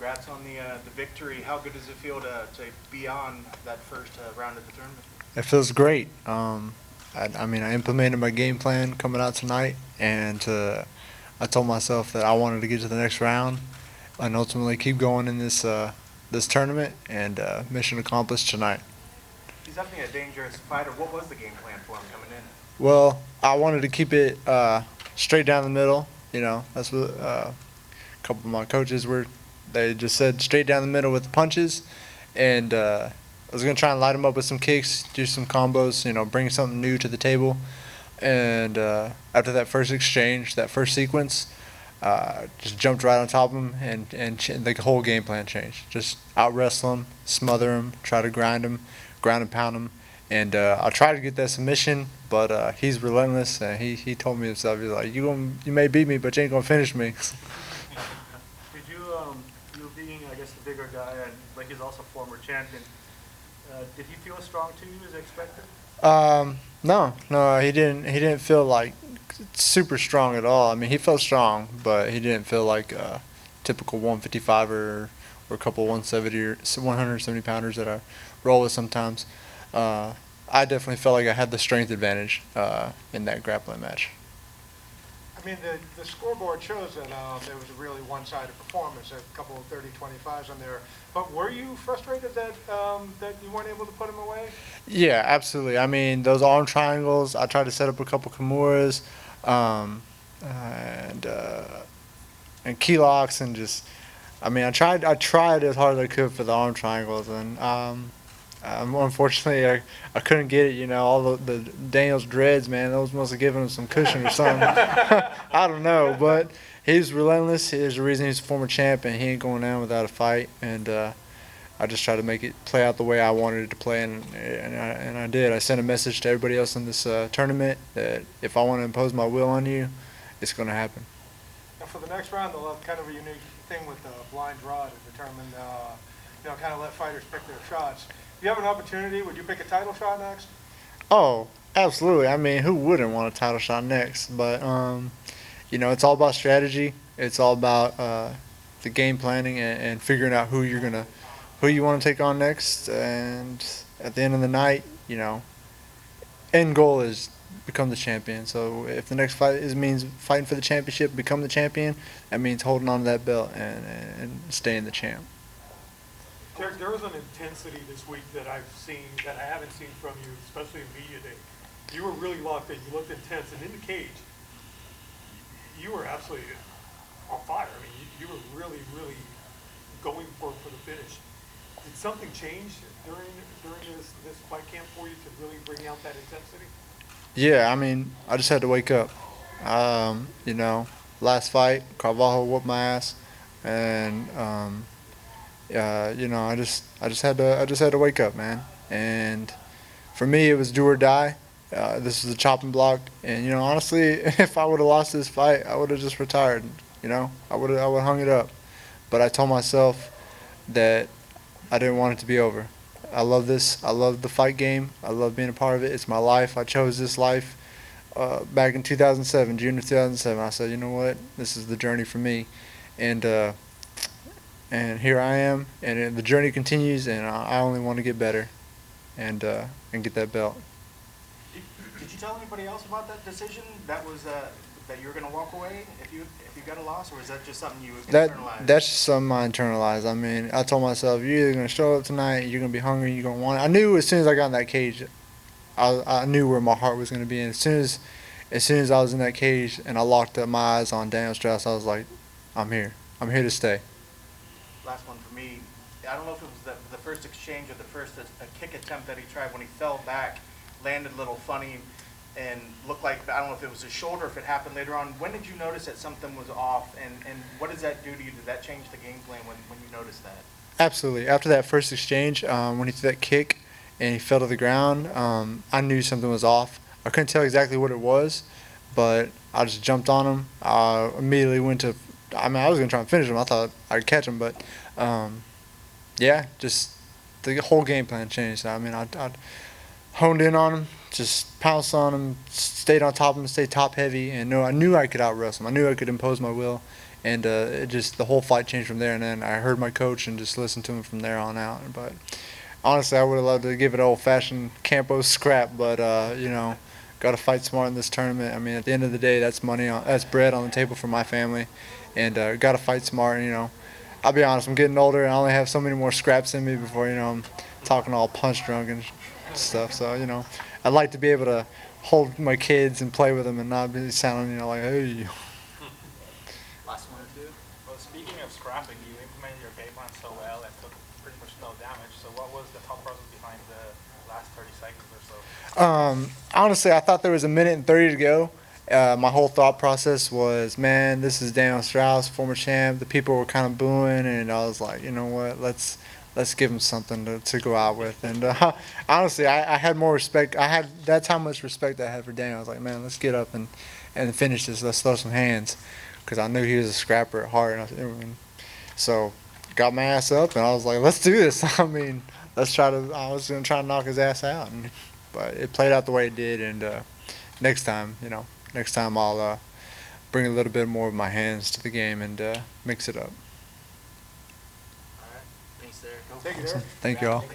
congrats on the victory. How good does it feel to be on that first round of the tournament? It feels great. I mean, I implemented my game plan coming out tonight, and I told myself that I wanted to get to the next round and ultimately keep going in this tournament. And mission accomplished tonight. He's definitely a dangerous fighter. What was the game plan for him coming in? Well, I wanted to keep it straight down the middle. You know, that's what a couple of my coaches were. They just said straight down the middle with the punches, and I was gonna try and light him up with some kicks, do some combos. You know, bring something new to the table. And after that first exchange, that first sequence, just jumped right on top of him, and the whole game plan changed. Just out wrestle him, smother him, try to grind him, ground and pound him. And I tried to get that submission, but he's relentless. And he told me himself, he's like, you may beat me, but you ain't gonna finish me. Did you being, I guess, the bigger guy, and like he's also former champion, did he feel as strong to you as expected? No, he didn't. He didn't feel like super strong at all. I mean, he felt strong, but he didn't feel like a typical 155 or a couple 170 or 170 pounders that I roll with sometimes. I definitely felt like I had the strength advantage in that grappling match. I mean, the scoreboard shows that there was a really one-sided performance, a couple of 30-25s on there. But were you frustrated that you weren't able to put him away? Yeah, absolutely. I mean, those arm triangles, I tried to set up a couple Kimuras and key locks, and just, I mean, I tried as hard as I could for the arm triangles, and unfortunately, I couldn't get it. You know, all the Daniel's dreads, man, those must have given him some cushion or something. I don't know, but he's relentless. There's a reason he's a former champ, and he ain't going down without a fight. And I just tried to make it play out the way I wanted it to play, and I did. I sent a message to everybody else in this tournament that if I want to impose my will on you, it's going to happen. Now, for the next round, they'll have kind of a unique thing with the blind draw to determine, kind of let fighters pick their shots. If you have an opportunity, would you pick a title shot next? Oh, absolutely. I mean, who wouldn't want a title shot next? But it's all about strategy. It's all about the game planning and figuring out who you want to take on next. And at the end of the night, end goal is become the champion. So if the next fight means fighting for the championship, become the champion, that means holding on to that belt and staying the champ. There was an intensity this week that I haven't seen from you, especially in media day. You were really locked in. You looked intense, and in the cage, you were absolutely on fire. I mean, you were really, really going for the finish. Did something change during this fight camp for you to really bring out that intensity? Yeah, I mean, I just had to wake up. Last fight, Carvalho whooped my ass, and I just had to wake up, man. And for me, it was do or die. This was a chopping block, and honestly, if I would have lost this fight, I would have just retired. I would have hung it up. But I told myself that I didn't want it to be over. I love this. I love the fight game. I love being a part of it. It's my life. I chose this life back in 2007, June of 2007. I said, you know what? This is the journey for me, and here I am, and the journey continues, and I only want to get better and get that belt. Did you tell anybody else about that decision? That was that you were going to walk away if you got a loss, or was that just something you internalized? That's just something I internalized. I mean, I told myself, you're either going to show up tonight, you're going to be hungry, you're going to want it. I knew as soon as I got in that cage, I knew where my heart was going to be. And as soon as I was in that cage and I locked up my eyes on Daniel Strauss, I was like, I'm here. I'm here to stay. Last one for me. I don't know if it was the first exchange or the first kick attempt that he tried when he fell back, landed a little funny, and looked like, I don't know if it was his shoulder, if it happened later on. When did you notice that something was off, and what does that do to you? Did that change the game plan when you noticed that? Absolutely. After that first exchange, when he threw that kick and he fell to the ground, I knew something was off. I couldn't tell exactly what it was, but I just jumped on him. I immediately went to, I was going to try and finish him. I thought I'd catch him, but just the whole game plan changed. I mean, I honed in on him, just pounced on him, stayed on top of him, stayed top heavy, and I knew I could out wrestle him. I knew I could impose my will, and it just the whole fight changed from there. And then I heard my coach and just listened to him from there on out. But honestly, I would have loved to give it an old-fashioned Campos scrap, but got to fight smart in this tournament. I mean, at the end of the day, that's that's bread on the table for my family, and got to fight smart. I'll be honest, I'm getting older, and I only have so many more scraps in me before I'm talking all punch drunk and stuff. So I'd like to be able to hold my kids and play with them and not be sounding like, hey. Last one or two. Well, speaking of scrapping, you implemented your game plan so well and took pretty much no damage. So what was the thought process behind the last 30 seconds or so? Honestly, I thought there was 1:30 to go. My whole thought process was, man, this is Daniel Strauss, former champ. The people were kind of booing, and I was like, you know what, let's give him something to go out with. And honestly, I had more respect. That's how much respect I had for Daniel. I was like, man, let's get up and finish this. Let's throw some hands, because I knew he was a scrapper at heart. So got my ass up, and I was like, let's do this. I mean, I was going to try to knock his ass out, but it played out the way it did. And next time, I'll bring a little bit more of my hands to the game and mix it up. All right. Thanks, Derek. Take it, Eric. Thank you all.